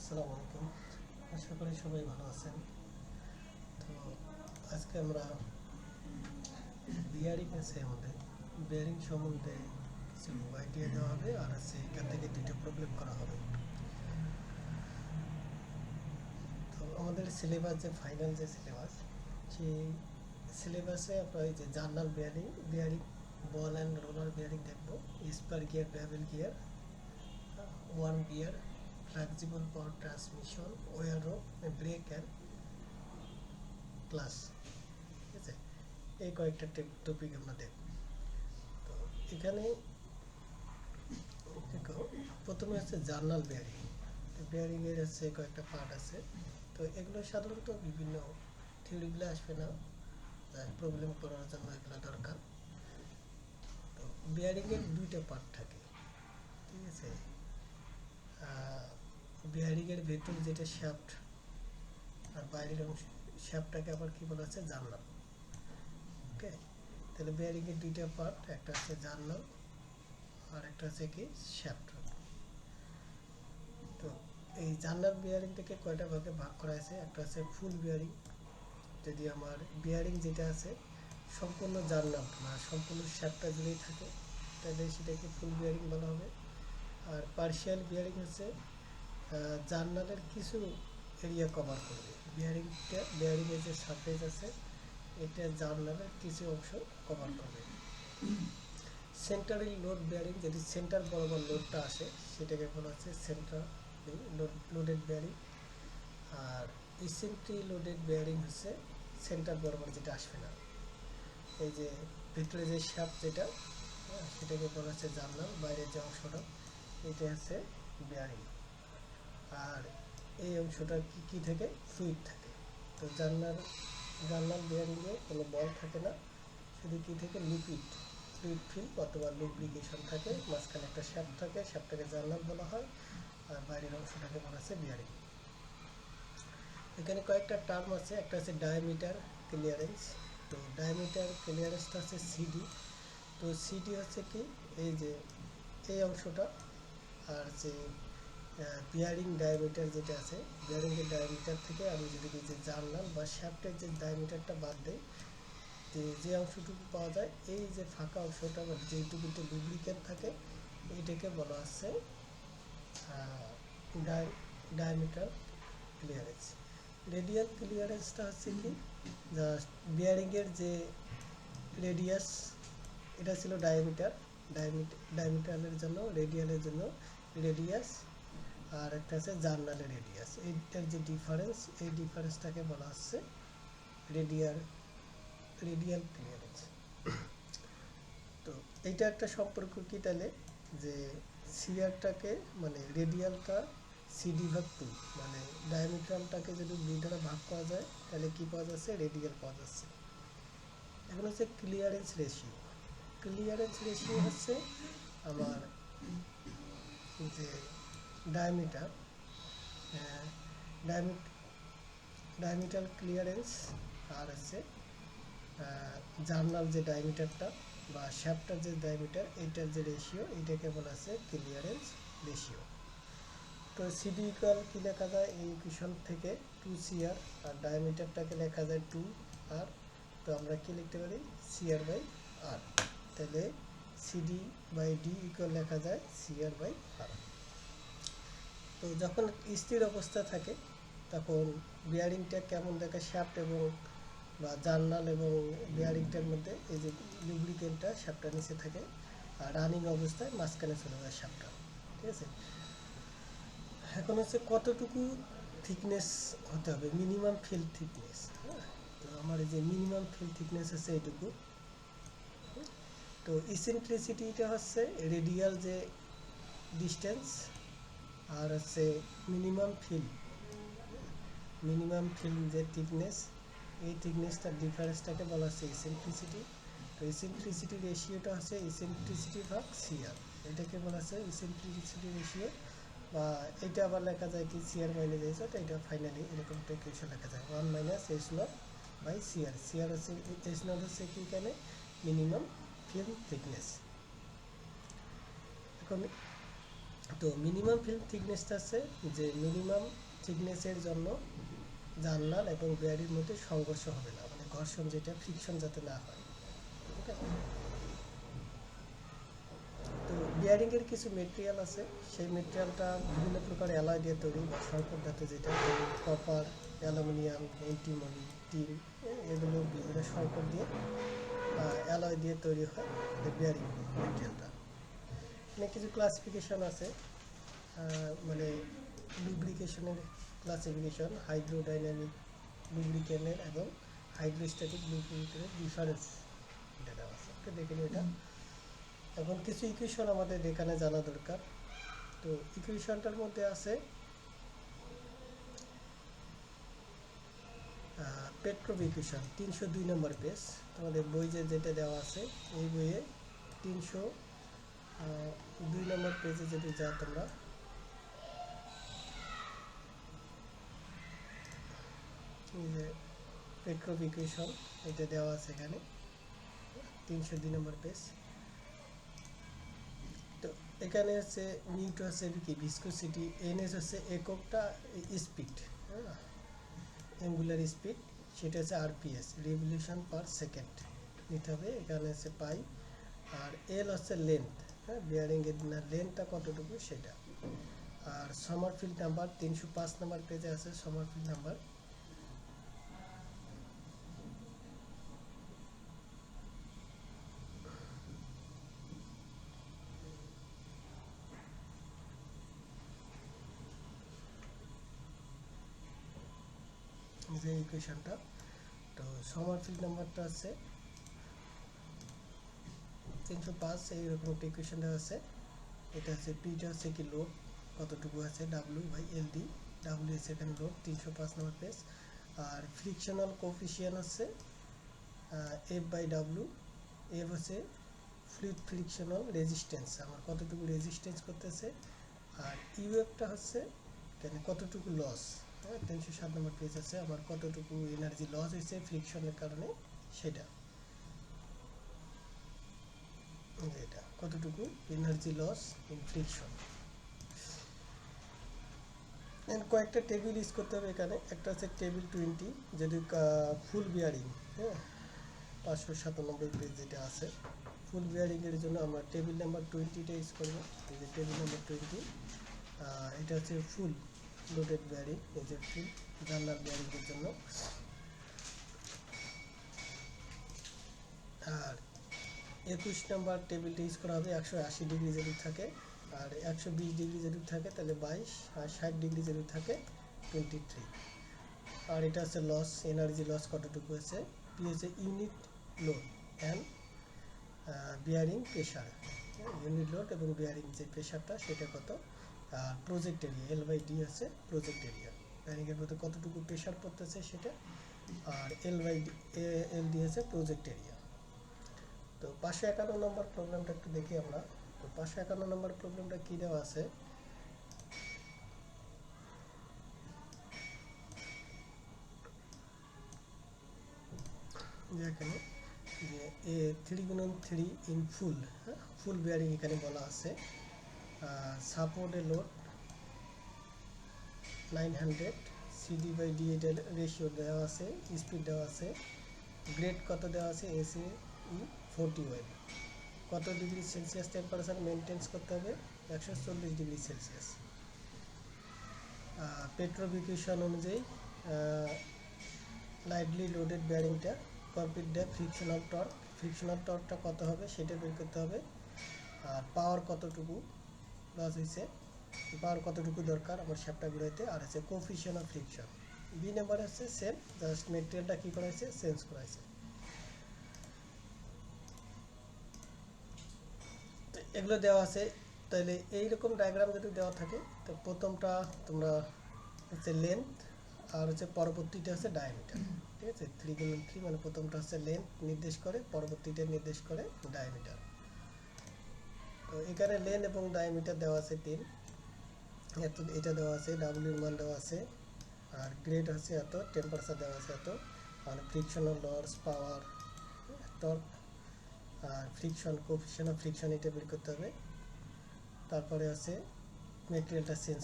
আসসালামু আলাইকুম। আশা করি সবাই ভালো আছেন। তো আজকে আমরা বিয়ারিং আছে আমাদের বিয়ারিং সম্বন্ধে কিছু আইডিয়া দেওয়া হবে, আর আছে এখান থেকে দুইটা প্রবলেম করা হবে। তো আমাদের সিলেবাস যে ফাইনাল যে সিলেবাস, সেই সিলেবাসে আমরা এই যে journal bearing bearing ball and roller bearing দেখবো, spur gear, bevel gear, worm gear, flexible power transmission, wire rope, brake and clutch. ঠিক আছে, এই কয়েকটা টপিক আমরা দেখব। তো এখানে দেখো, প্রথমে হচ্ছে জার্নাল বেয়ারিং। বেয়ারিংয়ের হচ্ছে কয়েকটা পার্ট আছে। তো এগুলো সাধারণত বিভিন্ন থিওরিগুলো আসবে না, তাই প্রবলেম করার জন্য এগুলো দরকার। তো বেয়ারিংয়ের দুইটা পার্ট থাকে, ঠিক আছে। বেয়ারিংয়ের ভেতর যেটা শ্যাফট, আর বাইরের অংশ শ্যাফটটাকে আবার কি বলা আছে, জার্নাল। ওকে, তাহলে বেয়ারিংয়ের দুইটা পার্ট, একটা হচ্ছে জার্নাল আর একটা হচ্ছে কি শ্যাফট। তো এই জার্নাল বিয়ারিংটাকে কয়টা ভাগে ভাগ করা হয়েছে। একটা আছে ফুল বিয়ারিং, যদি আমার বিয়ারিং যেটা আছে সম্পূর্ণ জার্নাল মানে সম্পূর্ণ শ্যাফটটা জুড়েই থাকে, তাহলে সেটাকে ফুল বিয়ারিং বলা হবে। আর পার্শিয়াল বিয়ারিং হচ্ছে জার্নালের কিছু এরিয়া কভার করবে। বিয়ারিংয়ের যে সারফেস আছে এটা জার্নালের কিছু অংশ কভার করবে। সেন্টারি লোড বেয়ারিং, যদি সেন্টার বরাবর লোডটা আসে সেটাকে বলা হচ্ছে সেন্টার লোডেড বেয়ারিং। আর ইসেন্ট্রি লোডেড বেয়ারিং হচ্ছে সেন্টার বরাবর যেটা আসবে না, এই যে ভিতরে যে শ্যাফট যেটা, সেটাকে বলা হচ্ছে জার্নাল, বাইরের যে অংশটা এটা হচ্ছে বেয়ারিং। আর এই অংশটা কি থাকে, ফ্লুইড থাকে। তো জার্নাল বেয়ারিংয়ে কোনো বল থাকে না, শুধু কি থাকে, লিকুইড ফ্লুইড ফিল্ম অথবা লুব্রিকেশন থাকে, মাঝখানে একটা শ্যাফট থাকে, শ্যাফটটাকে জার্নাল বলা হয়, আর বাইরের অংশটাকে বলা হচ্ছে বিয়ারিং। এখানে কয়েকটা টার্ম আছে, একটা হচ্ছে ডায়ামিটার ক্লিয়ারেন্স। তো ডায়ামিটার ক্লিয়ারেন্সটা হচ্ছে সিডি। তো সিডি হচ্ছে কি, এই যে এই অংশটা, আর যে বিয়ারিং ডায়ামিটার যেটা আছে, বিয়ারিংয়ের ডায়ামিটার থেকে আমি যদি যে জার্নাল বা শ্যাফটের যে ডায়ামিটারটা বাদ দেই, যে অংশটুকু পাওয়া যায়, এই যে ফাঁকা অংশটা বা যেটুকুতে লুব্রিকেন্ট থাকে, এইটাকে বলা হচ্ছে ডায়ামিটার ক্লিয়ারেন্স। রেডিয়াল ক্লিয়ারেন্সটা হচ্ছে কি, জাস্ট বিয়ারিংয়ের যে রেডিয়াস, এটা ছিল ডায়ামিটার, ডায়ামিটারের জন্য, রেডিয়ালের জন্য রেডিয়াস, আর একটা আছে জার্নালের রেডিয়াস, এইটার যে ডিফারেন্স, এই ডিফারেন্সটাকে বলা হচ্ছে রেডিয়াল ক্লিয়ারেন্স। তো এইটা একটা সম্পর্ক কি তাহলে, যে সিআরটাকে মানে রেডিয়ালটা সিডি ভাগ টু, মানে ডায়ামিটারটাকে যদি দুই দ্বারা ভাগ করা যায় তাহলে কি পাওয়া যাচ্ছে, রেডিয়াল পাওয়া যাচ্ছে। এখন হচ্ছে ক্লিয়ারেন্স রেশিও। ক্লিয়ারেন্স রেশিও হচ্ছে আমার যে ডায়ামিটার ডায়ামিটার ক্লিয়ারেন্স, আর হচ্ছে জার্নাল যে ডায়ামিটারটা বা শ্যাফটার যে ডায়ামিটার, এইটার যে রেশিও, এইটাকে বলা আছে ক্লিয়ারেন্স রেশিও। তো সিডি ইকুয়াল কী লেখা যায়, এই ইকুয়েশন থেকে 2CR, আর ডায়ামিটারটাকে লেখা যায় 2R। তো আমরা কি লিখতে পারি, CR বাই আর। তাহলে সিডি বাই ডি ইকুয়াল লেখা যায় CR বাই আর। তো যখন স্থির অবস্থা থাকে তখন বিয়ারিংটা কেমন দেখে, শ্যাফট এবং বা জার্নাল এবং বিয়ারিংটার মধ্যে এই যে লুব্রিকেন্টটা শ্যাফটার নিচে থাকে, আর রানিং অবস্থায় মাঝখানে চলে যায় শ্যাফটটা। ঠিক আছে, এখন হচ্ছে কতটুকু থিকনেস হতে হবে, মিনিমাম ফিল্ড থিকনেস। হ্যাঁ, তো আমার এই যে মিনিমাম ফিল্ড থিকনেস হচ্ছে এইটুকু। তো ইসেন্ট্রিসিটিটা হচ্ছে রেডিয়াল যে ডিস্টেন্স, আর হচ্ছে মিনিমাম ফিল্ম যে থিকনেস, এই থিকনেসটার ডিফারেন্সটাকে বলা হচ্ছে ইসেন্ট্রিসিটি। তো ইসেন্ট্রিসিটি রেশিওটা হচ্ছে ইসেন্ট্রিসিটি ভাগ সিআর, এটাকে বলা হচ্ছে ইসেন্ট্রিসিটি রেশিও। বা এটা আবার লেখা যায় কি, সিআর মাইনাস এইচ নট, এটা ফাইনালি এরকম একটা ইকুয়েশন লেখা যায় 1 minus H naught by CR. CR হচ্ছে, এইচ নট হচ্ছে কি, এখানে মিনিমাম ফিল্ম থিকনেস। এখন তো মিনিমাম ফিল্ম থিকনেসটা আছে যে মিনিমাম থিকনেসের জন্য জানলার এবং বিয়ারির মধ্যে সংঘর্ষ হবে না, মানে ঘর্ষণ যেটা ফ্রিকশন যাতে না হয়। ঠিক আছে। তো বিয়ারিংয়ের কিছু মেটেরিয়াল আছে, সেই মেটেরিয়ালটা বিভিন্ন প্রকার অ্যালয় দিয়ে তৈরি বা সংকর ধাতু, যেটা কপার, অ্যালুমিনিয়াম, অ্যান্টিমনি, টিন, এগুলো বিভিন্ন সংকর দিয়ে অ্যালয় দিয়ে তৈরি হয় বিয়ারিং মেটেরিয়ালটা। এখানে কিছু ক্লাসিফিকেশন আছে, মানে লুব্রিকেশনের ক্লাসিফিকেশন, হাইড্রোডাইনামিক লুব্রিকেনের এবং হাইড্রোস্ট্যাটিক লুব্রিকেনের ডিফারেন্স এটা দেওয়া আছে। ওকে, দেখে নিই এটা। এখন কিছু ইকুয়েশন আমাদের এখানে জানা দরকার। তো ইকুয়েশনটার মধ্যে আছে পেট্রোভ ইকুয়েশন, 302 নম্বর পেজ তোমাদের বই যেটা দেওয়া আছে, এই বইয়ে 302 নম্বর পেজে যদি যাও তোমরা, এই যে পেট্রোভ ইকুয়েশন এটা দেওয়া আছে এখানে 302 নম্বর পেজ। তো এখানে হচ্ছে নিউটন হচ্ছে কি ভিসকোসিটি, এনএস হচ্ছে এককটা স্পিড, হ্যাঁ, অ্যাঙ্গুলার স্পিড, সেটা হচ্ছে আরপিএস, রিভলিউশন পার সেকেন্ড নিতে হবে। এখানে হচ্ছে পাই। আর এল হচ্ছে লেন্থ, হ্যাঁ, বিয়ারিংয়ের লেন্থটা কতটুকু সেটা। আর সমরফিল্ড নাম্বার 305 নম্বর পেজে আছে সমরফিল্ড নাম্বার। যে ইকুয়েশনটা, তো সমরফিল্ড নাম্বারটা আছে 305, এইরকম একটা ইকুয়েশন দেওয়া আছে। এটা হচ্ছে পিটা হচ্ছে কি লোড কতটুকু আছে, W by L D, W হচ্ছে এখানে লোড 305 নম্বর পেজ। আর ফ্রিকশনাল কোফিশিয়ান হচ্ছে এফ বাই ডাব্লিউ, এফ হচ্ছে ফ্লুইড ফ্রিকশনাল রেজিস্ট্যান্স, আমার কতটুকু রেজিস্ট্যান্স করতেছে। আর ইউএফটা হচ্ছে এখানে কতটুকু লস, হ্যাঁ, 307 নম্বর পেজ আছে, আমার কতটুকু এনার্জি লস হয়েছে ফ্রিকশনের কারণে সেটা, এটা কতটুকু এনার্জি লস ইন ফ্রিকশন। কয়েকটা টেবিল ইউজ করতে হবে এখানে। একটা হচ্ছে টেবিল 20, যদি ফুল বিয়ারিং, হ্যাঁ, 597 পেজ যেটা আছে, ফুল বিয়ারিংয়ের জন্য আমরা টেবিল নাম্বার 20টা ইউজ করবো। এই যে টেবিল নাম্বার 20, এটা হচ্ছে ফুল লোডেড বিয়ারিং, এই যে ফুল জানলার বিয়ারিংয়ের জন্য। আর 21 নাম্বার টেবিলটা ইউজ করা হবে 180 ডিগ্রি যদি থাকে, আর 120 ডিগ্রি যদি থাকে তাহলে 22, আর 60 ডিগ্রি যদি থাকে 23। আর এটা হচ্ছে লস, এনার্জি লস কতটুকু আছে, পি হচ্ছে unit load and bearing pressure, unit load এবং বিয়ারিং যে প্রেশারটা সেটা কত। আর project area L by D হচ্ছে প্রজেক্ট এরিয়া, বিয়ারিংয়ের মধ্যে কতটুকু প্রেশার পড়তেছে সেটা। আর এল বাই এল ডি হচ্ছে প্রজেক্ট এরিয়া। তো 551 নম্বর প্রবলেমটা একটু দেখি আমরা। তো 551 নম্বর প্রবলেমটা কী দেওয়া আছে, যেখানে যে এ 3x3 ইন ফুল, হ্যাঁ, ফুল বিয়ারিং এখানে বলা আছে। সাপোর্টে লোড 900, সিডি বাই ডি এটা রেশিও দেওয়া আছে, স্পিড দেওয়া আছে, গ্রেড কত দেওয়া আছে, এসি ই 41, কত ডিগ্রি সেলসিয়াস টেম্পারেচার মেনটেন্স করতে হবে, 140 ডিগ্রি সেলসিয়াস। পেট্রোভিকেশন অনুযায়ী লাইটলি লোডেড বিয়ারিংটা complete the frictional torque, frictional টর্কটা কত হবে সেটা বের করতে হবে। আর পাওয়ার কতটুকু লস হয়েছে, পাওয়ার কতটুকু দরকার আমার শ্যাফটটা ঘুরাইতে। আর আছে coefficient of friction, B number হচ্ছে সেম, জাস্ট মেটেরিয়ালটা কী করা হয়েছে, চেঞ্জ করা হয়েছে। তো এগুলো দেওয়া আছে। তাহলে এইরকম ডায়াগ্রাম যদি দেওয়া থাকে, তো প্রথমটা তোমরা হচ্ছে লেন্থ, আর হচ্ছে পরবর্তীটা হচ্ছে ডায়ামিটার। ঠিক আছে, 3x3 মানে প্রথমটা হচ্ছে লেন্থ নির্দেশ করে, পরবর্তীটা নির্দেশ করে ডায়ামিটার। তো এখানে লেন্থ এবং ডায়ামিটার দেওয়া আছে 3, এত এটা দেওয়া আছে, ডাব্লিউর মান দেওয়া আছে, আর গ্রেড হচ্ছে এত, টেম্পারেচার দেওয়া আছে এত, আর ফ্রিকশনাল লস, পাওয়ার, টর্ক, আর ফ্রিকশন কোফিশিয়েন্ট অফ ফ্রিকশন এটা বের করতে হবে। তারপরে আছে মেটেরিয়ালটা চেঞ্জ